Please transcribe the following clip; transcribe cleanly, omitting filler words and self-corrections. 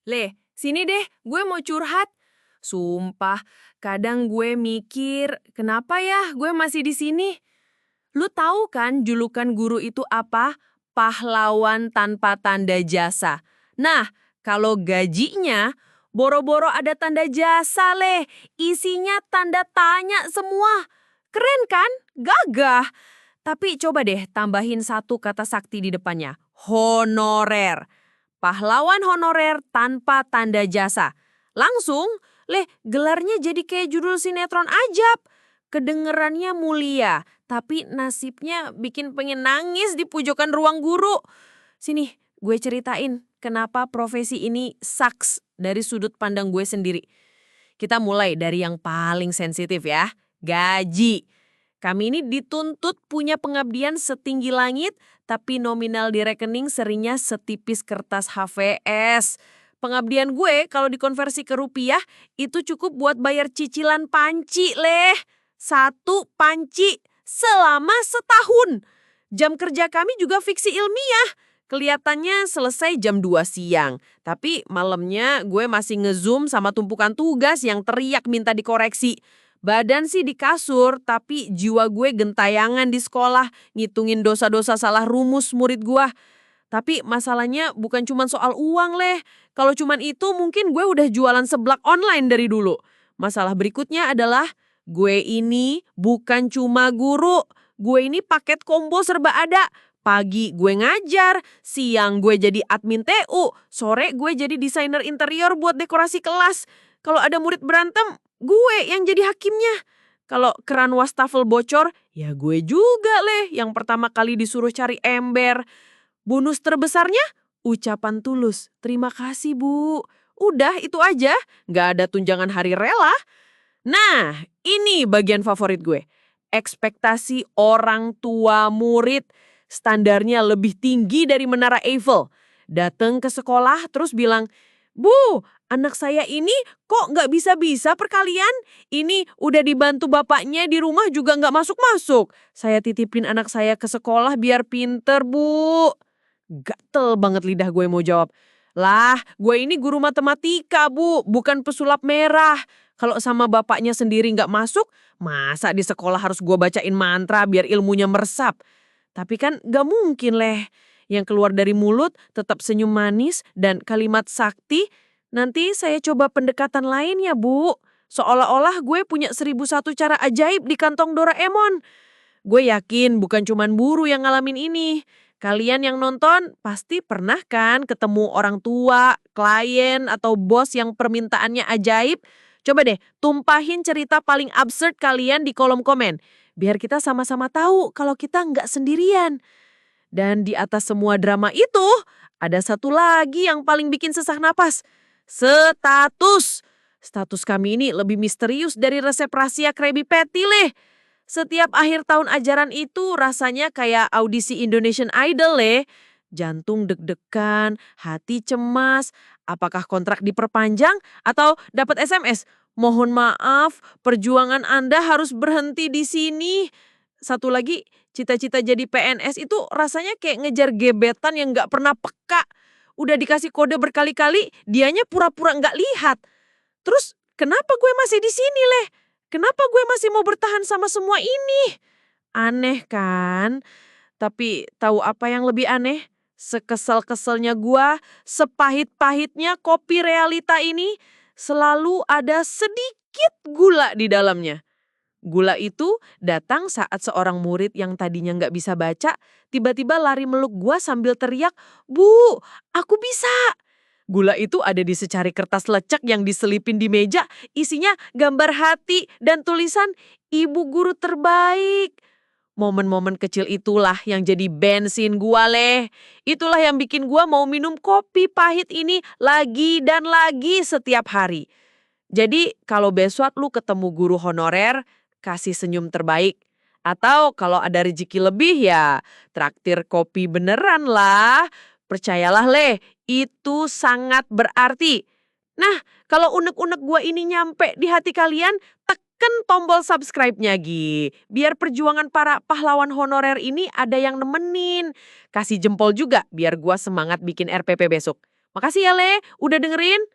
Leh, sini deh, gue mau curhat. Sumpah, kadang gue mikir, kenapa ya gue masih di sini? Lu tahu kan julukan guru itu apa? Pahlawan tanpa tanda jasa. Nah, kalau gajinya, boro-boro ada tanda jasa leh. Isinya tanda tanya semua. Keren kan? Gagah. Tapi coba deh tambahin satu kata sakti di depannya. Honorer. Pahlawan honorer tanpa tanda jasa. Langsung, gelarnya jadi kayak judul sinetron ajab. Kedengerannya mulia, tapi nasibnya bikin pengen nangis di pojokan ruang guru. Sini, gue ceritain kenapa profesi ini sucks dari sudut pandang gue sendiri. Kita mulai dari yang paling sensitif ya, gaji. Kami ini dituntut punya pengabdian setinggi langit, tapi nominal di rekening seringnya setipis kertas HVS. Pengabdian gue kalau dikonversi ke rupiah, itu cukup buat bayar cicilan panci, leh. Satu panci selama setahun. Jam kerja kami juga fiksi ilmiah. Kelihatannya selesai jam 2 siang. Tapi malamnya gue masih ngezoom sama tumpukan tugas yang teriak minta dikoreksi. Badan sih di kasur, tapi jiwa gue gentayangan di sekolah, ngitungin dosa-dosa salah rumus murid gue. Tapi masalahnya bukan cuma soal uang leh. Kalau cuma itu mungkin gue udah jualan seblak online dari dulu. Masalah berikutnya adalah gue ini bukan cuma guru. Gue ini paket combo serba ada. Pagi gue ngajar, siang gue jadi admin TU, sore gue jadi desainer interior buat dekorasi kelas. Kalau ada murid berantem, gue yang jadi hakimnya. Kalau keran wastafel bocor, ya gue juga leh yang pertama kali disuruh cari ember. Bonus terbesarnya, ucapan tulus. Terima kasih Bu. Udah itu aja, gak ada tunjangan hari rela. Nah, ini bagian favorit gue. Ekspektasi orang tua murid. Standarnya lebih tinggi dari Menara Eiffel. Datang ke sekolah terus bilang, Bu, anak saya ini kok nggak bisa-bisa perkalian? Ini udah dibantu bapaknya di rumah juga nggak masuk-masuk. Saya titipin anak saya ke sekolah biar pinter, Bu. Gatel banget lidah gue mau jawab. Lah, gue ini guru matematika, Bu, bukan pesulap merah. Kalau sama bapaknya sendiri nggak masuk, masa di sekolah harus gue bacain mantra biar ilmunya meresap? Tapi kan gak mungkin leh. Yang keluar dari mulut tetap senyum manis dan kalimat sakti. Nanti saya coba pendekatan lain ya Bu. Seolah-olah gue punya 1001 cara ajaib di kantong Doraemon. Gue yakin bukan cuman buru yang ngalamin ini. Kalian yang nonton pasti pernah kan ketemu orang tua, klien, atau bos yang permintaannya ajaib? Coba deh tumpahin cerita paling absurd kalian di kolom komen. Biar kita sama-sama tahu kalau kita nggak sendirian. Dan di atas semua drama itu, ada satu lagi yang paling bikin sesak napas. Status. Status kami ini lebih misterius dari resep rahasia Krabby Patty leh. Setiap akhir tahun ajaran itu rasanya kayak audisi Indonesian Idol leh. Jantung deg-degan, hati cemas, apakah kontrak diperpanjang atau dapat SMS? Mohon maaf, perjuangan Anda harus berhenti di sini. Satu lagi, cita-cita jadi PNS itu rasanya kayak ngejar gebetan yang gak pernah peka. Udah dikasih kode berkali-kali, dianya pura-pura gak lihat. Terus kenapa gue masih di sini leh? Kenapa gue masih mau bertahan sama semua ini? Aneh kan? Tapi tahu apa yang lebih aneh? Sekesel-keselnya gua, sepahit-pahitnya kopi realita ini, selalu ada sedikit gula di dalamnya. Gula itu datang saat seorang murid yang tadinya nggak bisa baca, tiba-tiba lari meluk gua sambil teriak, Bu, aku bisa. Gula itu ada di secari kertas lecek yang diselipin di meja, isinya gambar hati dan tulisan Ibu Guru Terbaik. Momen-momen kecil itulah yang jadi bensin gua leh. Itulah yang bikin gua mau minum kopi pahit ini lagi dan lagi setiap hari. Jadi kalau besok lu ketemu guru honorer, kasih senyum terbaik. Atau kalau ada rezeki lebih ya traktir kopi beneran lah. Percayalah leh, itu sangat berarti. Nah, kalau unek-unek gua ini nyampe di hati kalian, tekan tombol subscribe-nya Gi. Biar perjuangan para pahlawan honorer ini ada yang nemenin. Kasih jempol juga biar gua semangat bikin RPP besok. Makasih ya, Le, udah dengerin.